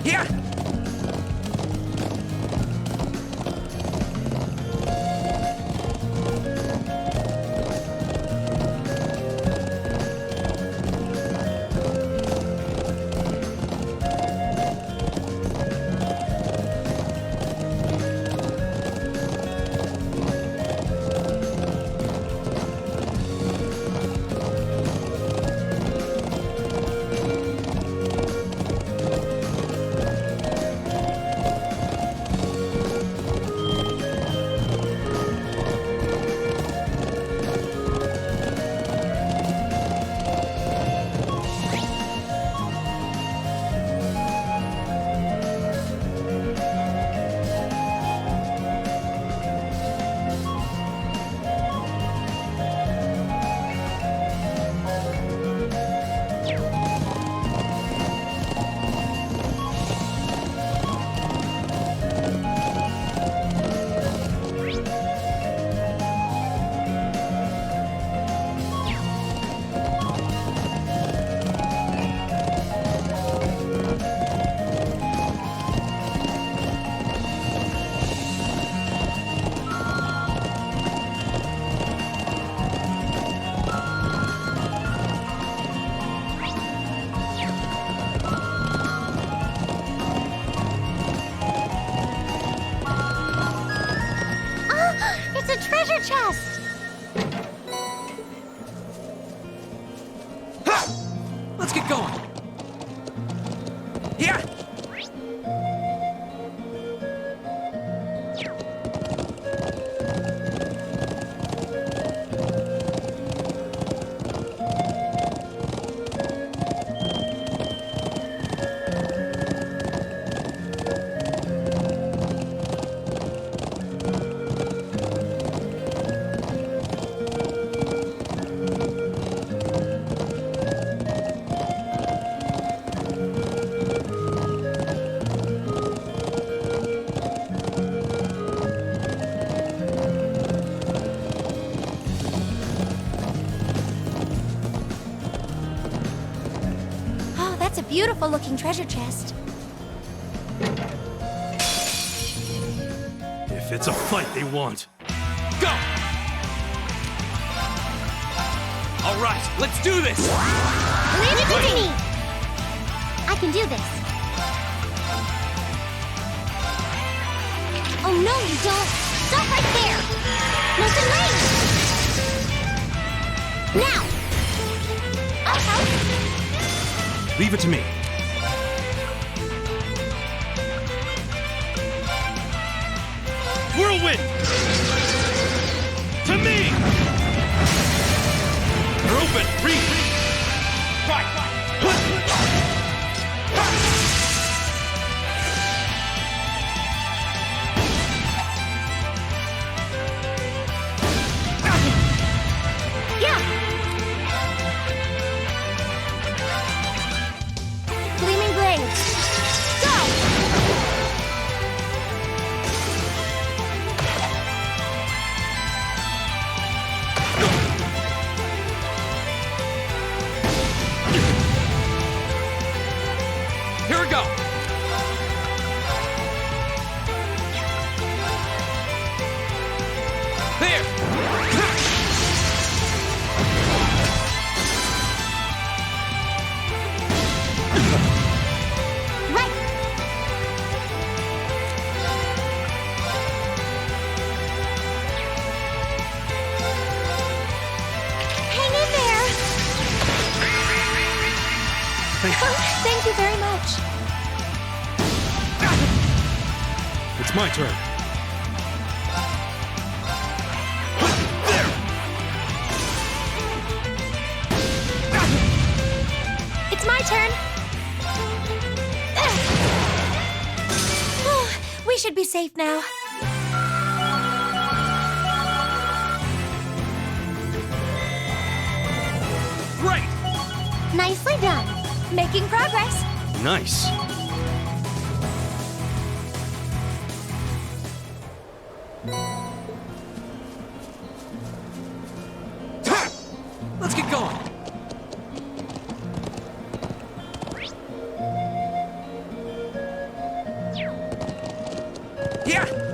Yeah! It's a treasure chest! Ha! Let's get going. Yeah! Oh, that's a beautiful looking treasure chest. If it's a fight they want. Go! All right, let's do this! Leave it to me! I can do this. Oh no, you don't! Stop right there! No delay! Now! I'll help! Leave it to me. Whirlwind! To me! You're open! Reach! Right! Yeah! Gleaming blades! Go! Here we go! There! Right! Hang in there! Thank you. Oh, thank you very much. It's my turn. It's my turn. Oh, we should be safe now. Great! Nicely done. Making progress. Nice. Ha! Let's get going. Yeah!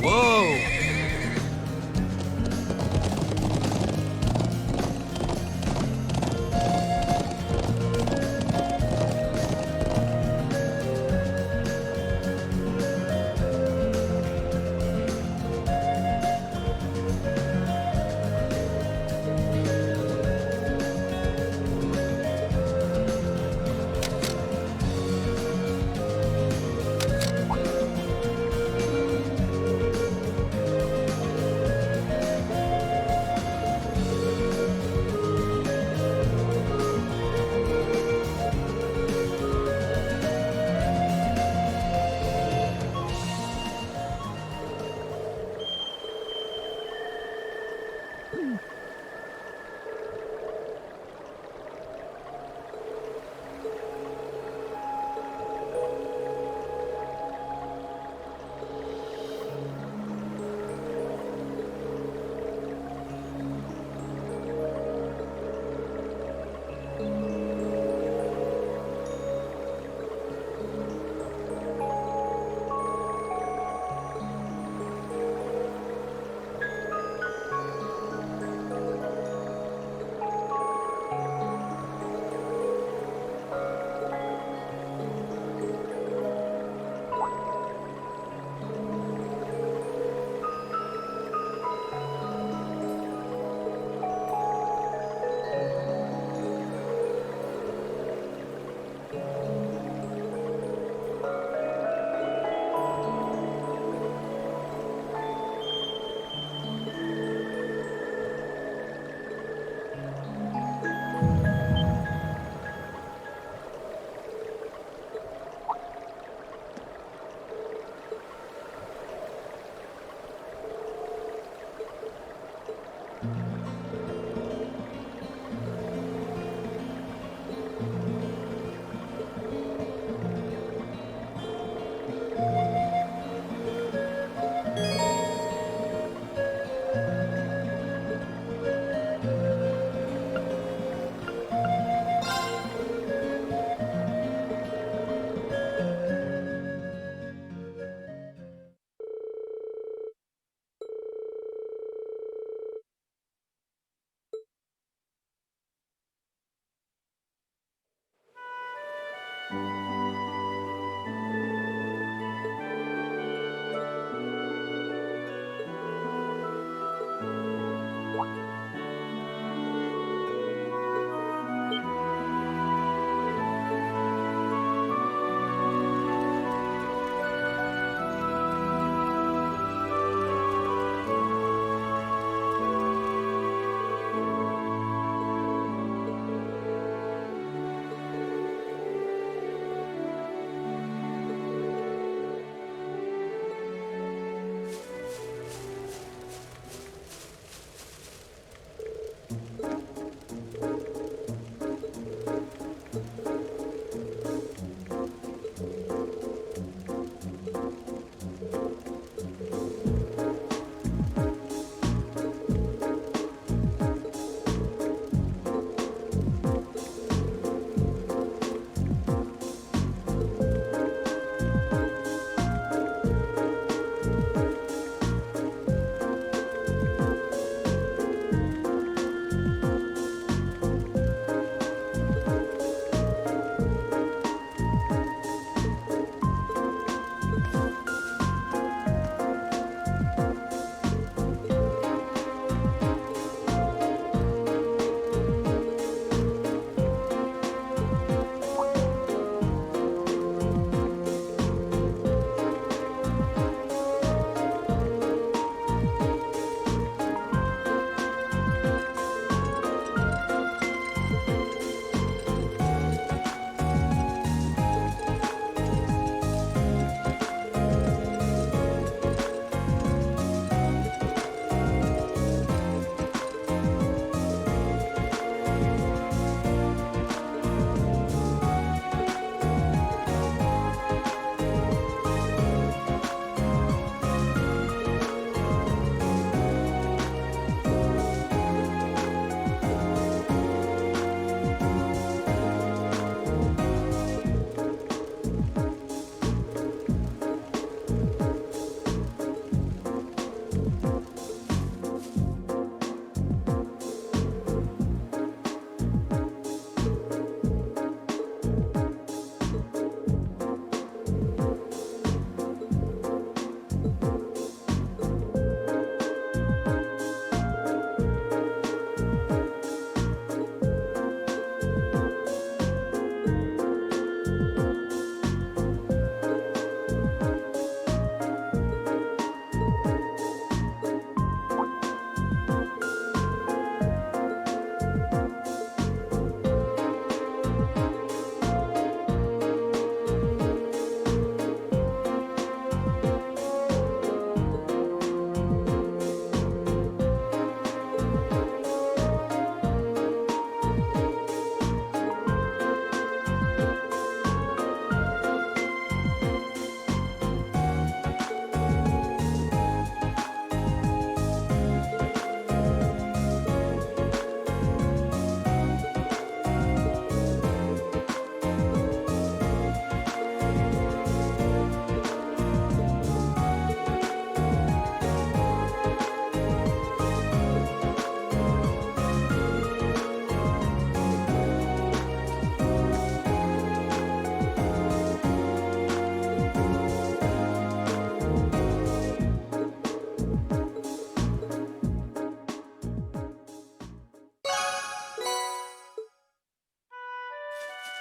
Whoa!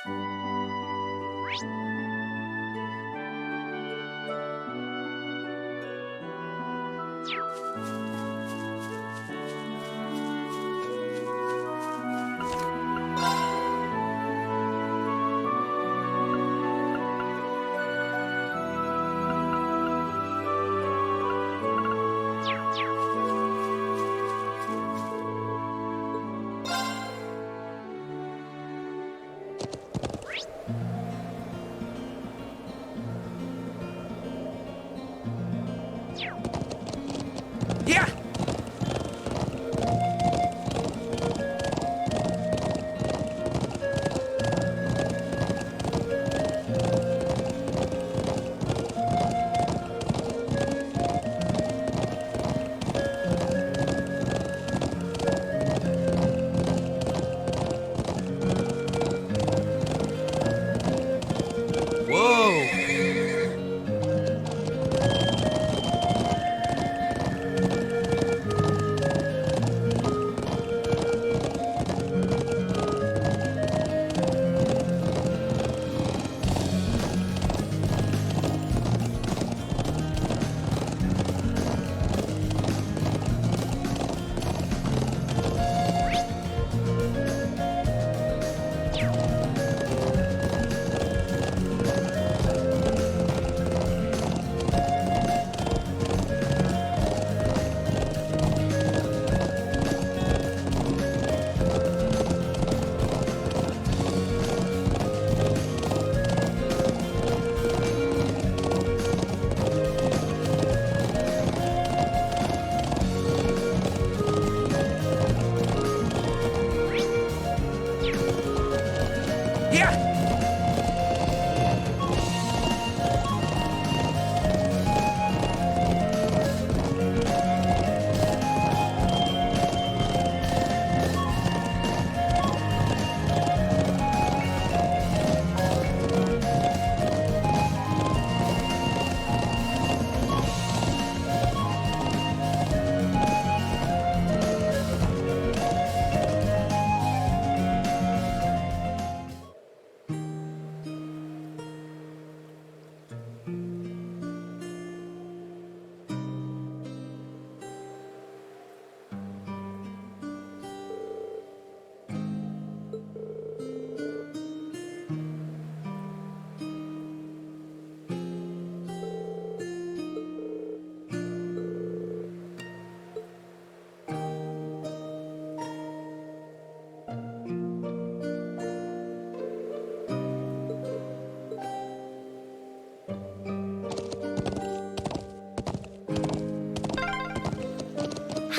Yeah! Whoa! Yeah!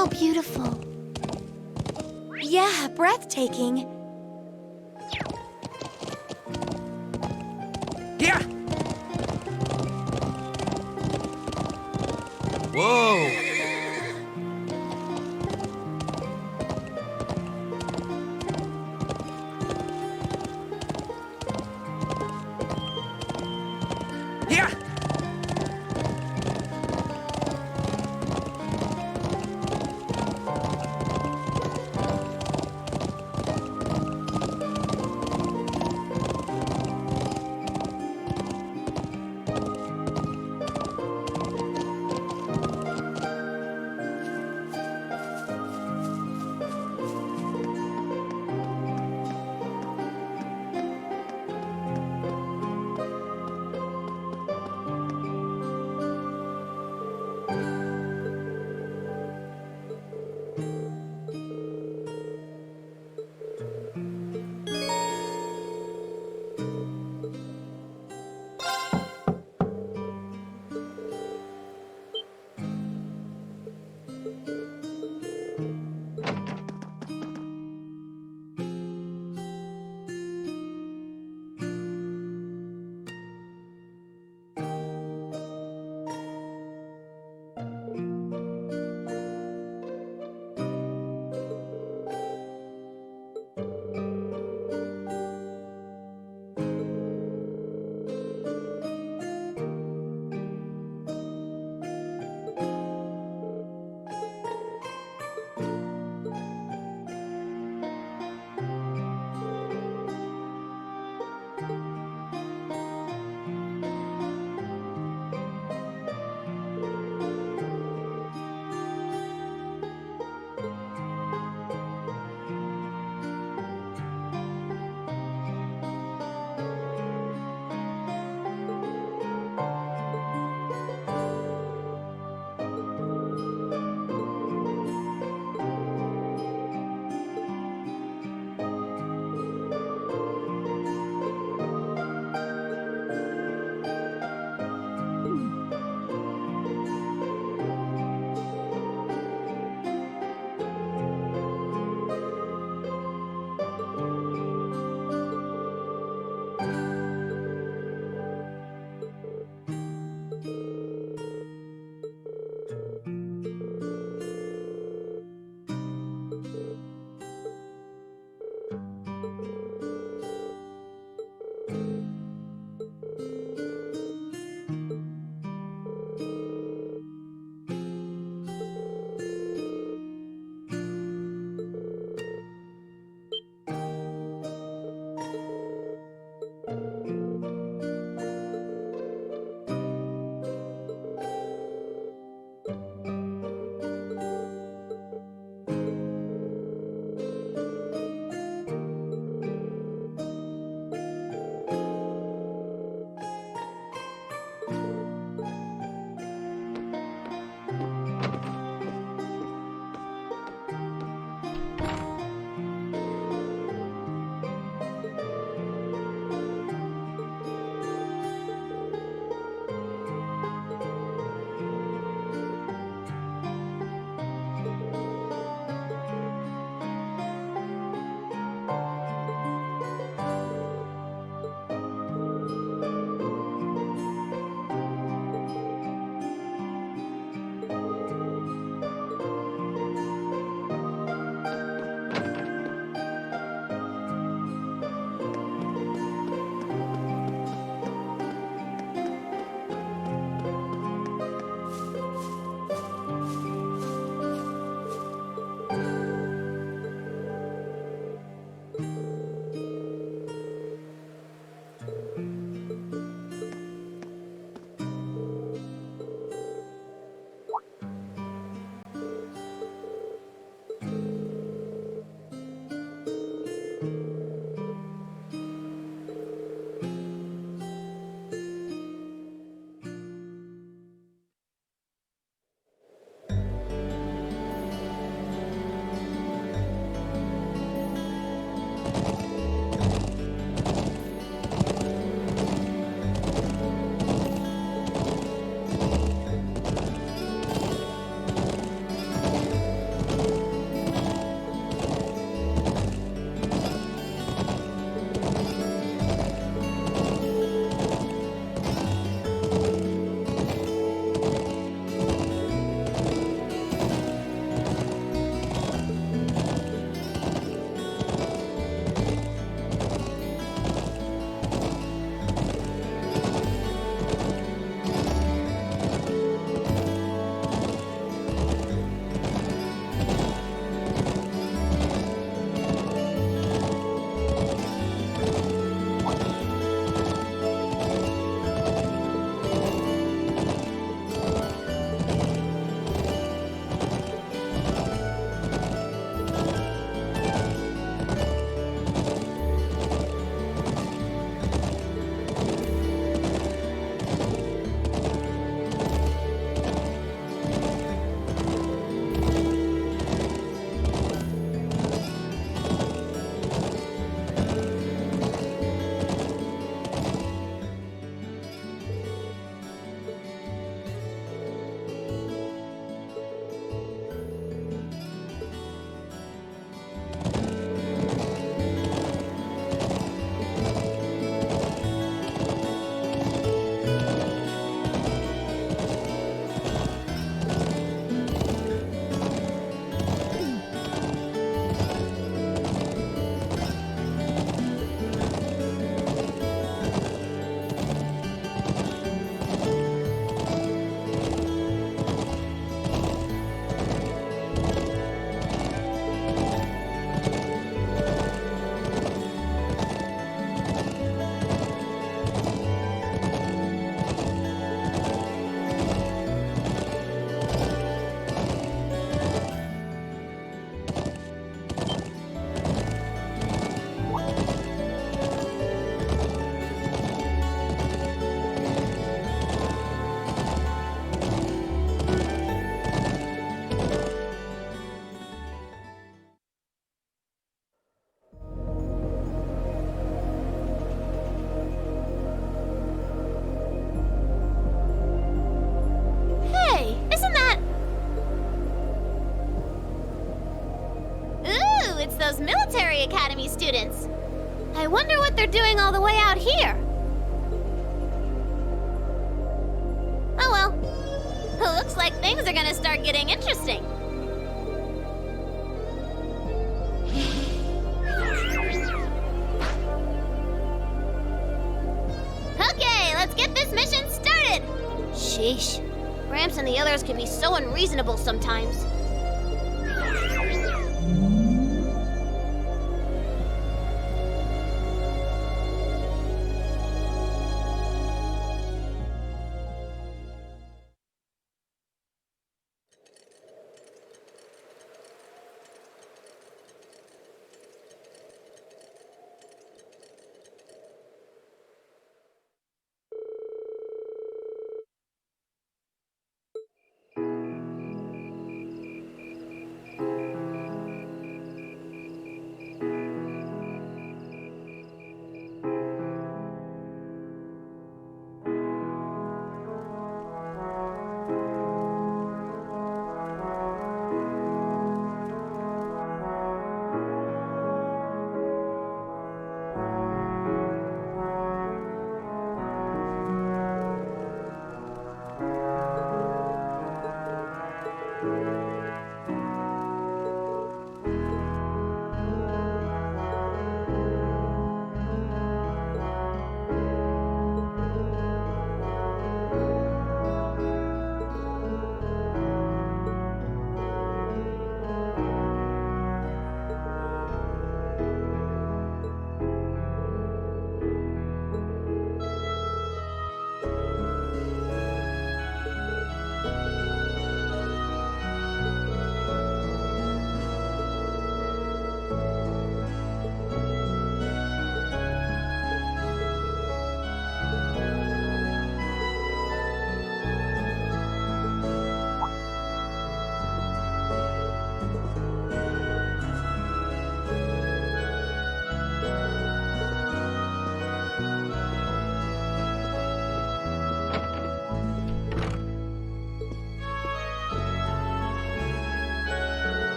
How beautiful. Yeah, breathtaking. Yeah! Whoa! Yeah! students. I wonder what they're doing all the way out here. Oh well. Looks like things are gonna start getting interesting. Okay, let's get this mission started. Sheesh. Gramps and the others can be so unreasonable sometimes.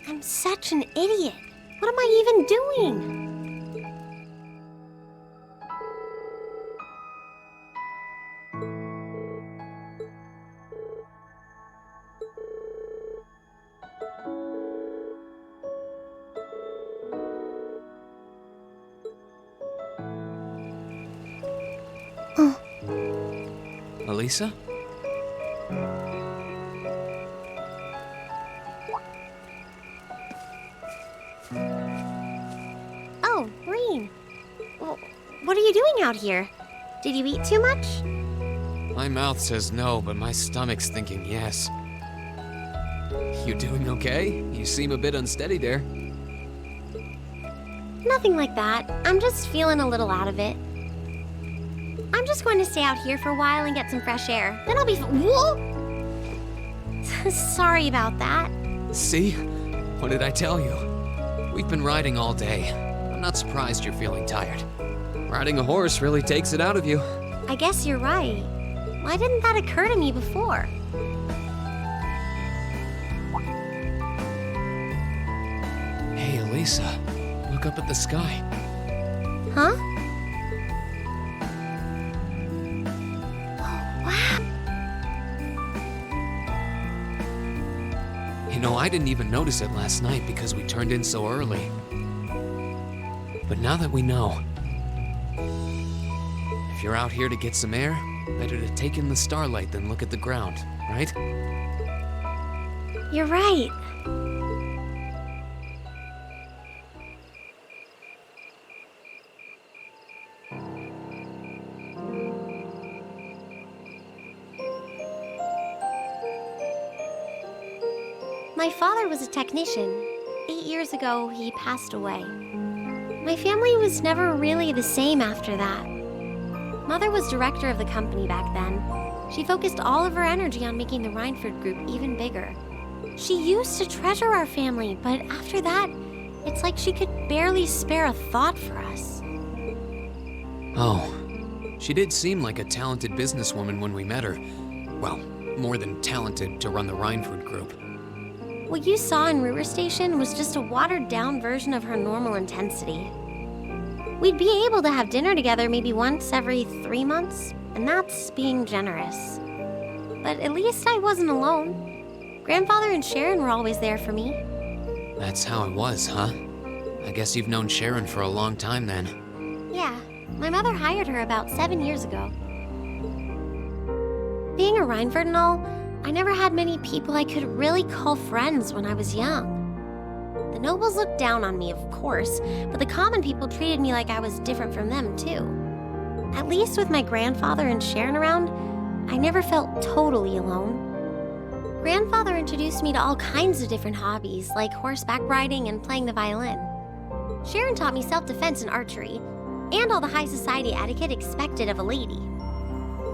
I'm such an idiot. What am I even doing? Elisa? Oh, Rean. Well, what are you doing out here? Did you eat too much? My mouth says no, but my stomach's thinking yes. You doing okay? You seem a bit unsteady there. Nothing like that. I'm just feeling a little out of it. I'm just going to stay out here for a while and get some fresh air. Then I'll be Whoa! Sorry about that. See? What did I tell you? We've been riding all day. I'm not surprised you're feeling tired. Riding a horse really takes it out of you. I guess you're right. Why didn't that occur to me before? Hey, Elisa. Look up at the sky. Huh? Wow. You know, I didn't even notice it last night because we turned in so early. But now that we know, if you're out here to get some air, better to take in the starlight than look at the ground, right? You're right. My father was a technician. 8 years ago, he passed away. My family was never really the same after that. Mother was director of the company back then. She focused all of her energy on making the Rhineford Group even bigger. She used to treasure our family, but after that, it's like she could barely spare a thought for us. Oh, she did seem like a talented businesswoman when we met her. Well, more than talented to run the Rhineford Group. What you saw in Ruhr Station was just a watered-down version of her normal intensity. We'd be able to have dinner together maybe once every 3 months, and that's being generous. But at least I wasn't alone. Grandfather and Sharon were always there for me. That's how it was, huh? I guess you've known Sharon for a long time then. Yeah, my mother hired her about 7 years ago. Being a Rhineford and all, I never had many people I could really call friends when I was young. The nobles looked down on me, of course, but the common people treated me like I was different from them, too. At least with my grandfather and Sharon around, I never felt totally alone. Grandfather introduced me to all kinds of different hobbies, like horseback riding and playing the violin. Sharon taught me self-defense and archery, and all the high society etiquette expected of a lady.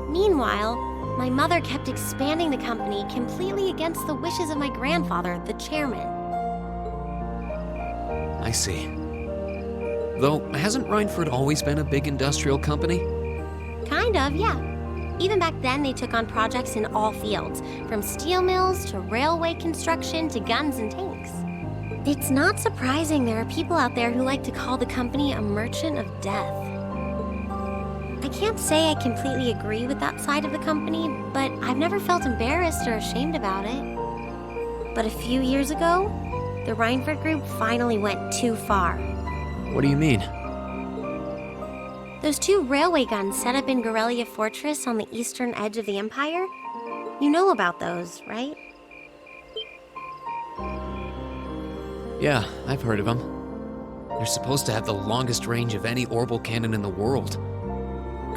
Meanwhile, my mother kept expanding the company completely against the wishes of my grandfather, the chairman. I see. Though, hasn't Rhineford always been a big industrial company? Kind of, yeah. Even back then, they took on projects in all fields, from steel mills to railway construction to guns and tanks. It's not surprising there are people out there who like to call the company a merchant of death. I can't say I completely agree with that side of the company, but I've never felt embarrassed or ashamed about it. But a few years ago, the Rhineford Group finally went too far. What do you mean? Those 2 railway guns set up in Gorelia Fortress on the eastern edge of the Empire? You know about those, right? Yeah, I've heard of them. They're supposed to have the longest range of any orbital cannon in the world.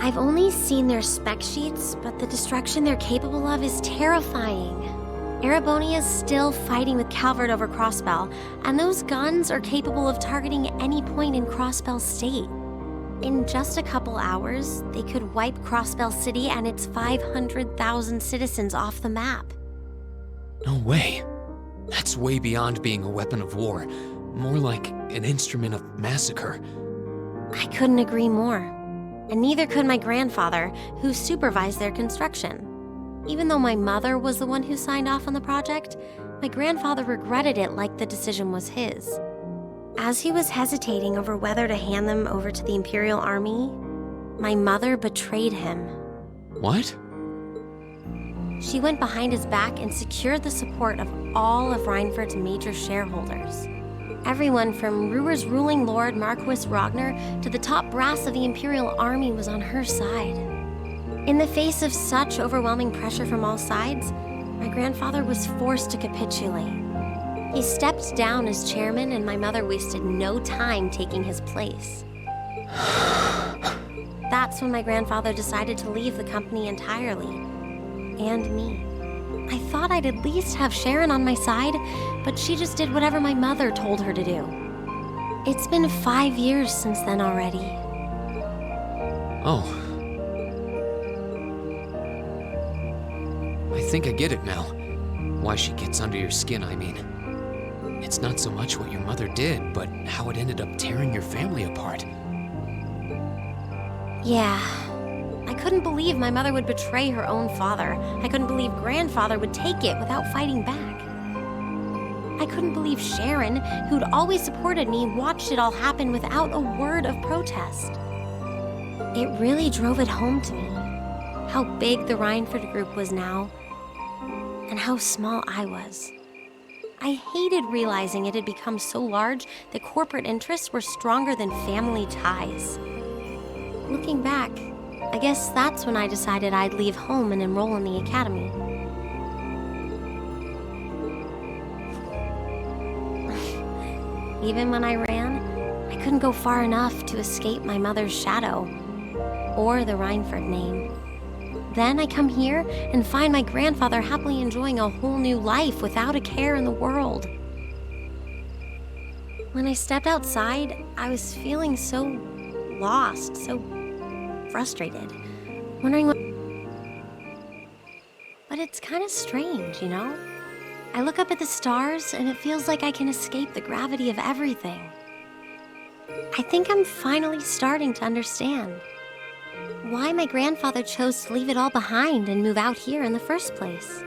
I've only seen their spec sheets, but the destruction they're capable of is terrifying. Erebonia's still fighting with Calvert over Crossbell, and those guns are capable of targeting any point in Crossbell State. In just a couple hours, they could wipe Crossbell City and its 500,000 citizens off the map. No way. That's way beyond being a weapon of war. More like an instrument of massacre. I couldn't agree more. And neither could my grandfather, who supervised their construction. Even though my mother was the one who signed off on the project, my grandfather regretted it like the decision was his. As he was hesitating over whether to hand them over to the Imperial Army, my mother betrayed him. What? She went behind his back and secured the support of all of Rhineford's major shareholders. Everyone from Ruhr's ruling lord Marquis Ragnar to the top brass of the Imperial Army was on her side. In the face of such overwhelming pressure from all sides, my grandfather was forced to capitulate. He stepped down as chairman, and my mother wasted no time taking his place. That's when my grandfather decided to leave the company entirely. And me. I thought I'd at least have Sharon on my side, but she just did whatever my mother told her to do. It's been 5 years since then already. Oh. I think I get it now. Why she gets under your skin, I mean. It's not so much what your mother did, but how it ended up tearing your family apart. Yeah. I couldn't believe my mother would betray her own father. I couldn't believe grandfather would take it without fighting back. I couldn't believe Sharon, who'd always supported me, watched it all happen without a word of protest. It really drove it home to me, how big the Rhineford Group was now, and how small I was. I hated realizing it had become so large that corporate interests were stronger than family ties. Looking back, I guess that's when I decided I'd leave home and enroll in the academy. Even when I ran, I couldn't go far enough to escape my mother's shadow, or the Rhineford name. Then I come here and find my grandfather happily enjoying a whole new life without a care in the world. When I stepped outside, I was feeling so lost, so frustrated. wondering what. But it's kind of strange, you know? I look up at the stars and it feels like I can escape the gravity of everything. I think I'm finally starting to understand why my grandfather chose to leave it all behind and move out here in the first place.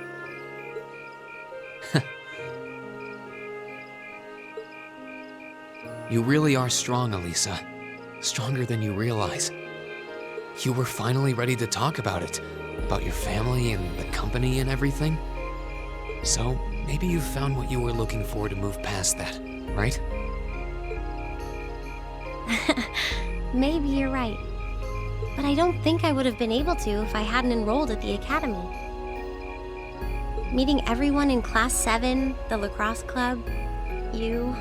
You really are strong, Elisa. Stronger than you realize. You were finally ready to talk about it. About your family and the company and everything. So, maybe you found what you were looking for to move past that, right? Maybe you're right. But I don't think I would have been able to if I hadn't enrolled at the academy. Meeting everyone in Class 7, the lacrosse club, you...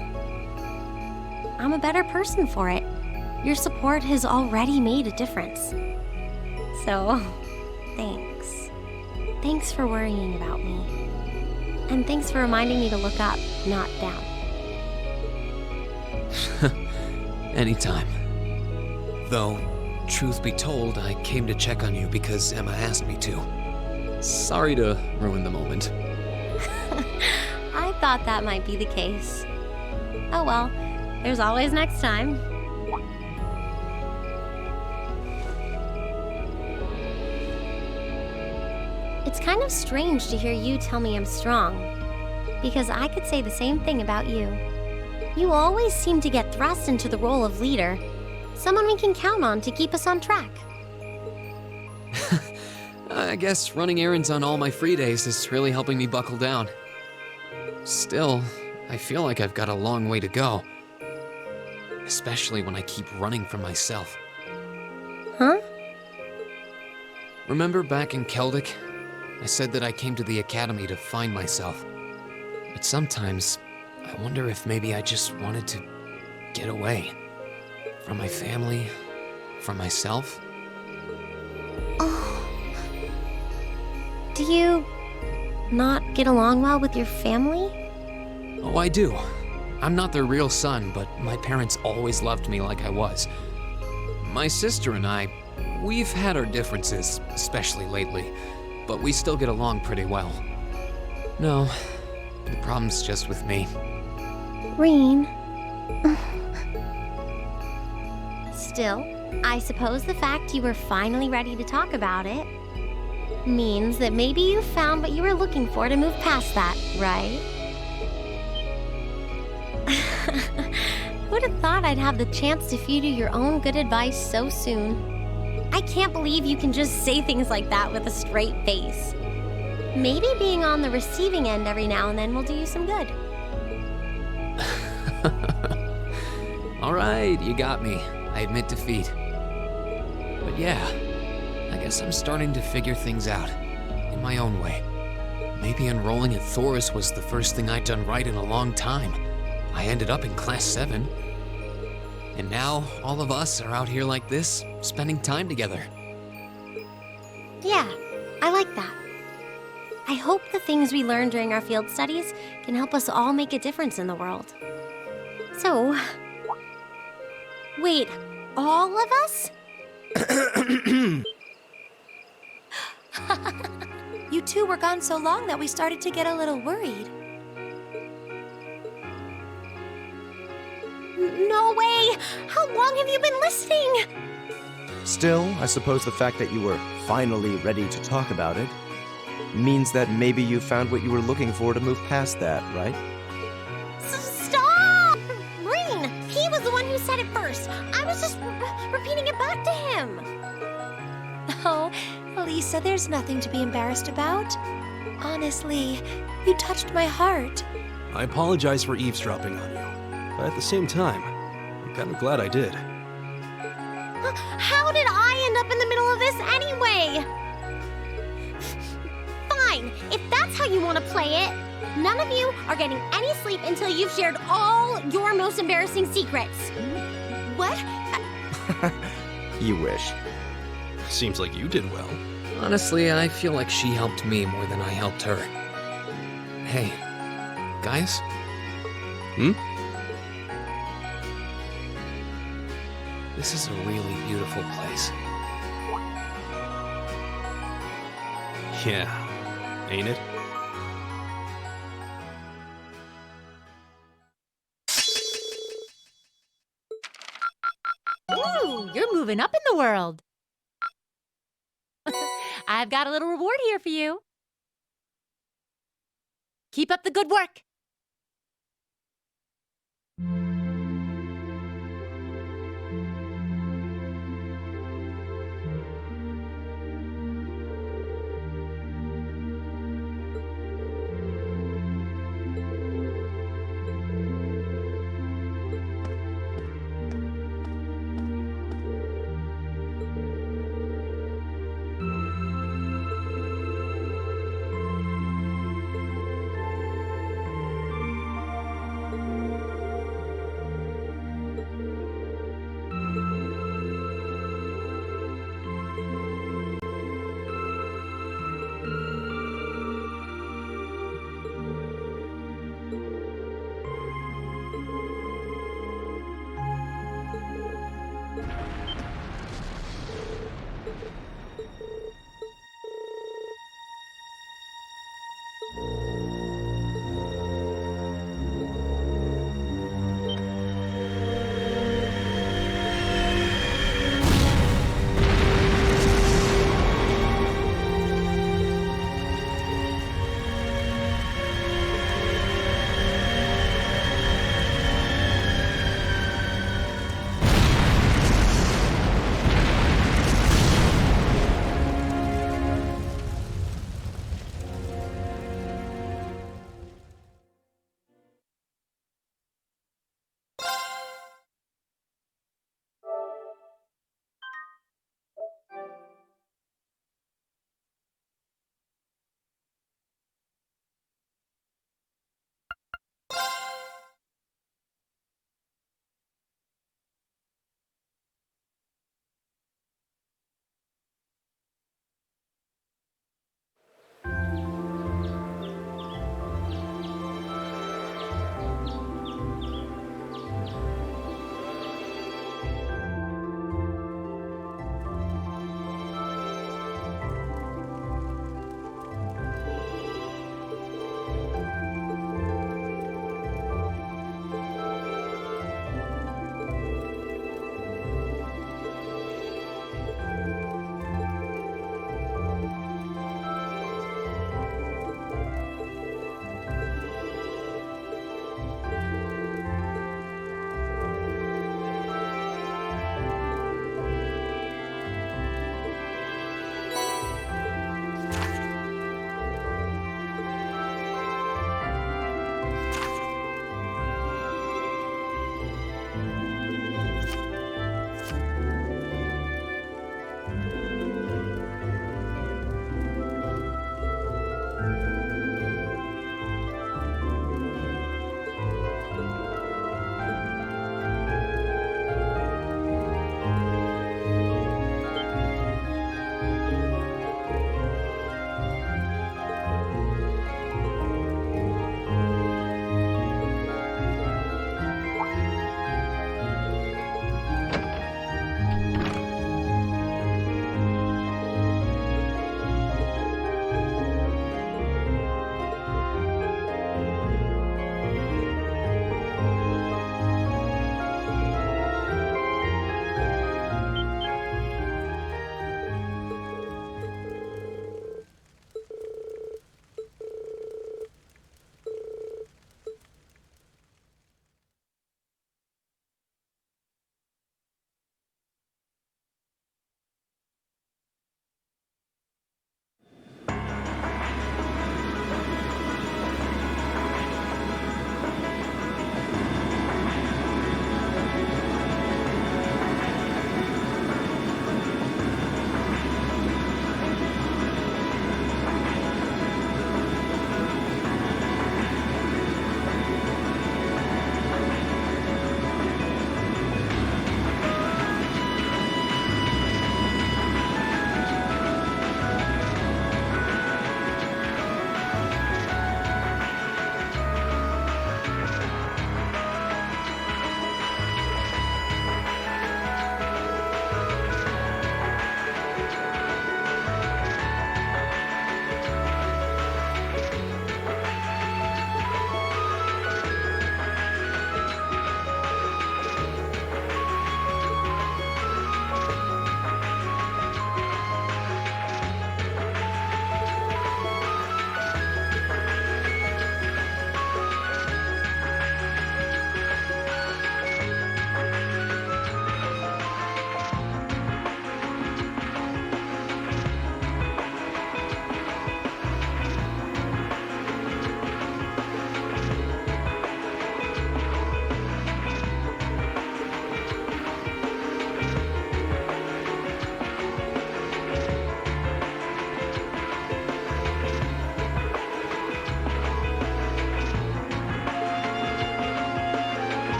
I'm a better person for it. Your support has already made a difference. So, thanks. Thanks for worrying about me. And thanks for reminding me to look up, not down. Anytime. Though, truth be told, I came to check on you because Emma asked me to. Sorry to ruin the moment. I thought that might be the case. Oh well, there's always next time. It's kind of strange to hear you tell me I'm strong, because I could say the same thing about you. You always seem to get thrust into the role of leader, someone we can count on to keep us on track. I guess running errands on all my free days is really helping me buckle down. Still, I feel like I've got a long way to go. Especially when I keep running from myself. Huh? Remember back in Keldic? I said that I came to the academy to find myself. But sometimes, I wonder if maybe I just wanted to get away. From my family, from myself. Oh. Do you not get along well with your family? Oh, I do. I'm not their real son, but my parents always loved me like I was. My sister and I, we've had our differences, especially lately, but we still get along pretty well. No, the problem's just with me. Rean. Still, I suppose the fact you were finally ready to talk about it means that maybe you found what you were looking for to move past that, right? Who'd have thought I'd have the chance to feed you your own good advice so soon? I can't believe you can just say things like that with a straight face. Maybe being on the receiving end every now and then will do you some good. All right, you got me. I admit defeat. But yeah, I guess I'm starting to figure things out in my own way. Maybe enrolling at Thoris was the first thing I'd done right in a long time. I ended up in Class 7. And now, all of us are out here like this, spending time together. Yeah, I like that. I hope the things we learned during our field studies can help us all make a difference in the world. So, wait, all of us? You two were gone so long that we started to get a little worried. No way! How long have you been listening? Still, I suppose the fact that you were finally ready to talk about it means that maybe you found what you were looking for to move past that, right? Stop! Rean, he was the one who said it first. I was just repeating it back to him. Oh, Lisa, there's nothing to be embarrassed about. Honestly, you touched my heart. I apologize for eavesdropping on you, but at the same time, I'm kind of glad I did. How did I end up in the middle of this anyway? Fine, if that's how you want to play it. None of you are getting any sleep until you've shared all your most embarrassing secrets. What? You wish. Seems like you did well. Honestly, I feel like she helped me more than I helped her. Hey, guys? This is a really beautiful place. Yeah, ain't it? Ooh, you're moving up in the world. I've got a little reward here for you. Keep up the good work.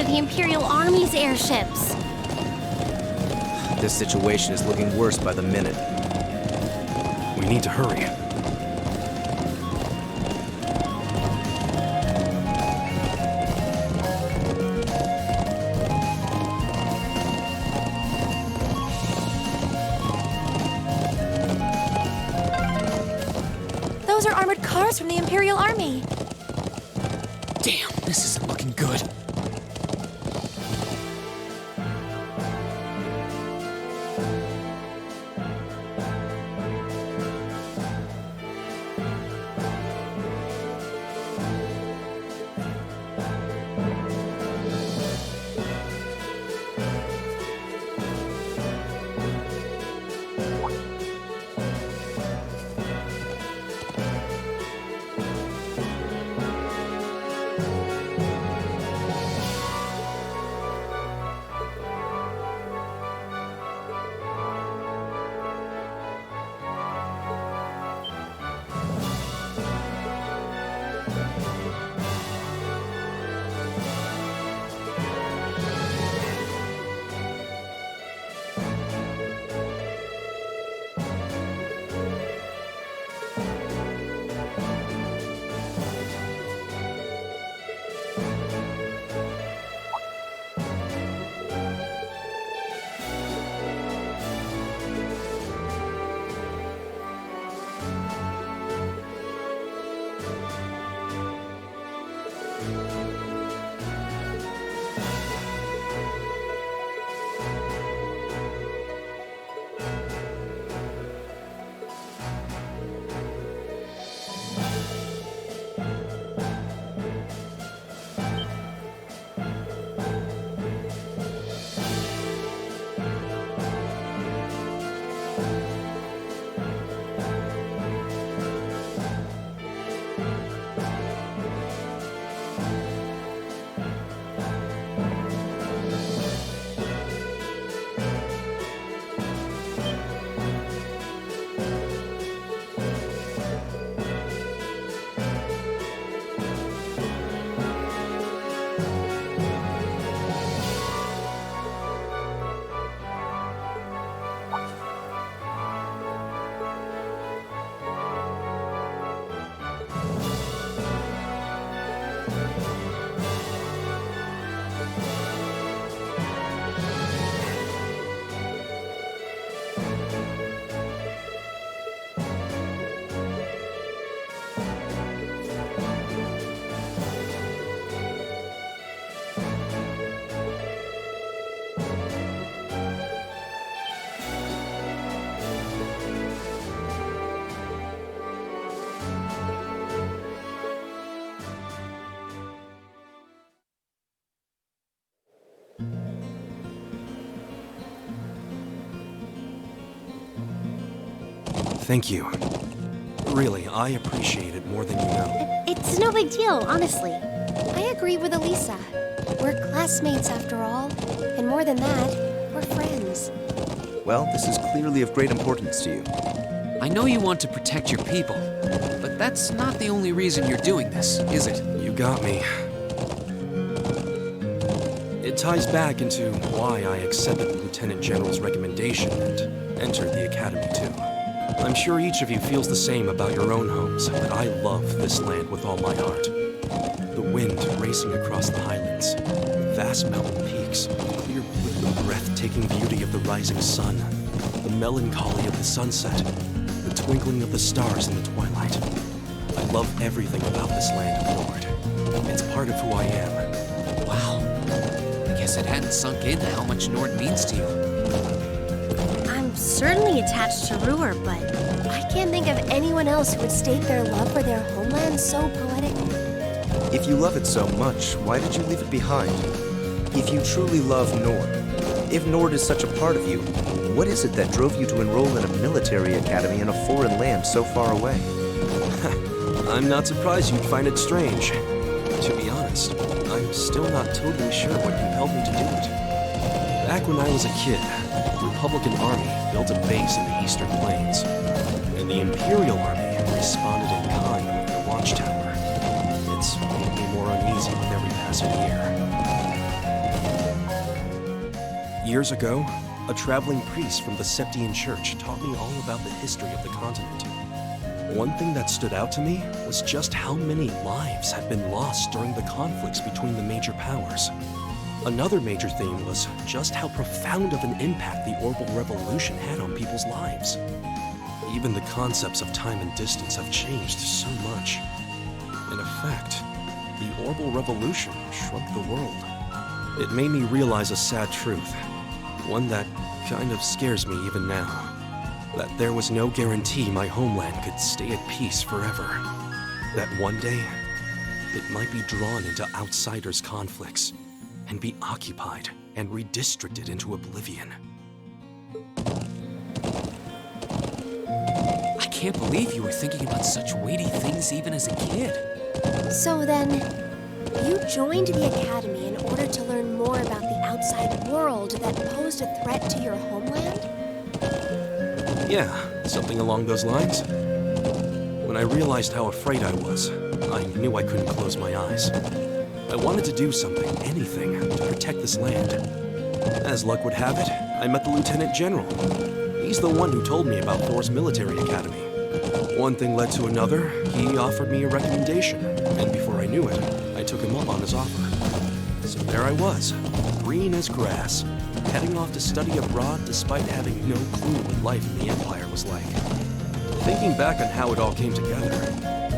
the Imperial Army's airships. This situation is looking worse by the minute. We need to hurry. Those are armored cars from the Imperial Army. Damn, this isn't looking good. Thank you. Really, I appreciate it more than you know. It's no big deal, honestly. I agree with Elisa. We're classmates after all. And more than that, we're friends. Well, this is clearly of great importance to you. I know you want to protect your people, but that's not the only reason you're doing this, is it? You got me. It ties back into why I accepted the Lieutenant General's recommendation and entered the Academy too. I'm sure each of you feels the same about your own homes, but I love this land with all my heart. The wind racing across the highlands, the vast mountain peaks, the clear blue and breathtaking beauty of the rising sun, the melancholy of the sunset, the twinkling of the stars in the twilight. I love everything about this land of Nord. It's part of who I am. Wow. I guess it hadn't sunk in how much Nord means to you. I'm certainly attached to Ruhr, but I can't think of anyone else who would state their love for their homeland so poetically. If you love it so much, why did you leave it behind? If you truly love Nord, if Nord is such a part of you, what is it that drove you to enroll in a military academy in a foreign land so far away? I'm not surprised you'd find it strange. To be honest, I'm still not totally sure what compelled me to do it. Back when I was a kid, the Republican Army built a base in the Eastern Plains, and the Imperial Army responded in kind with their watchtower. It's made me more uneasy with every passing year. Years ago, a traveling priest from the Septian Church taught me all about the history of the continent. One thing that stood out to me was just how many lives had been lost during the conflicts between the major powers. Another major theme was just how profound of an impact the Orbital Revolution had on people's lives. Even the concepts of time and distance have changed so much. In effect, the Orbital Revolution shrunk the world. It made me realize a sad truth, one that kind of scares me even now. That there was no guarantee my homeland could stay at peace forever. That one day, it might be drawn into outsiders' conflicts and be occupied and redistricted into oblivion. I can't believe you were thinking about such weighty things even as a kid. So then, you joined the Academy in order to learn more about the outside world that posed a threat to your homeland? Yeah, something along those lines. When I realized how afraid I was, I knew I couldn't close my eyes. I wanted to do something, anything, to protect this land. As luck would have it, I met the Lieutenant General. He's the one who told me about Thor's military academy. One thing led to another, he offered me a recommendation, and before I knew it, I took him up on his offer. So there I was, green as grass, heading off to study abroad despite having no clue what life in the Empire was like. Thinking back on how it all came together,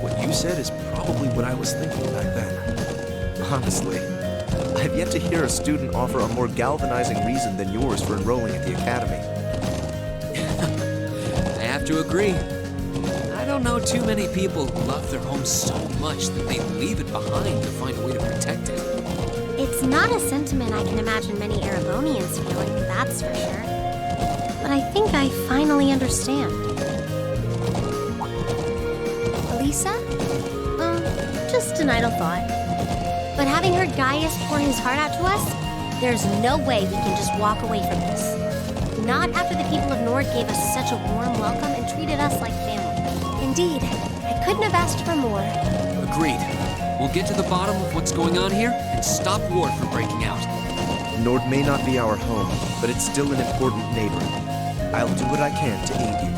what you said is probably what I was thinking back then. Honestly, I've yet to hear a student offer a more galvanizing reason than yours for enrolling at the Academy. I have to agree. I don't know too many people who love their home so much that they'd leave it behind to find a way to protect it. It's not a sentiment I can imagine many Erebonians feeling, that's for sure. But I think I finally understand. Elisa? Just an idle thought. But having heard Gaius pour his heart out to us, there's no way we can just walk away from this. Not after the people of Nord gave us such a warm welcome and treated us like family. Indeed, I couldn't have asked for more. Agreed. We'll get to the bottom of what's going on here and stop war from breaking out. Nord may not be our home, but it's still an important neighbor. I'll do what I can to aid you.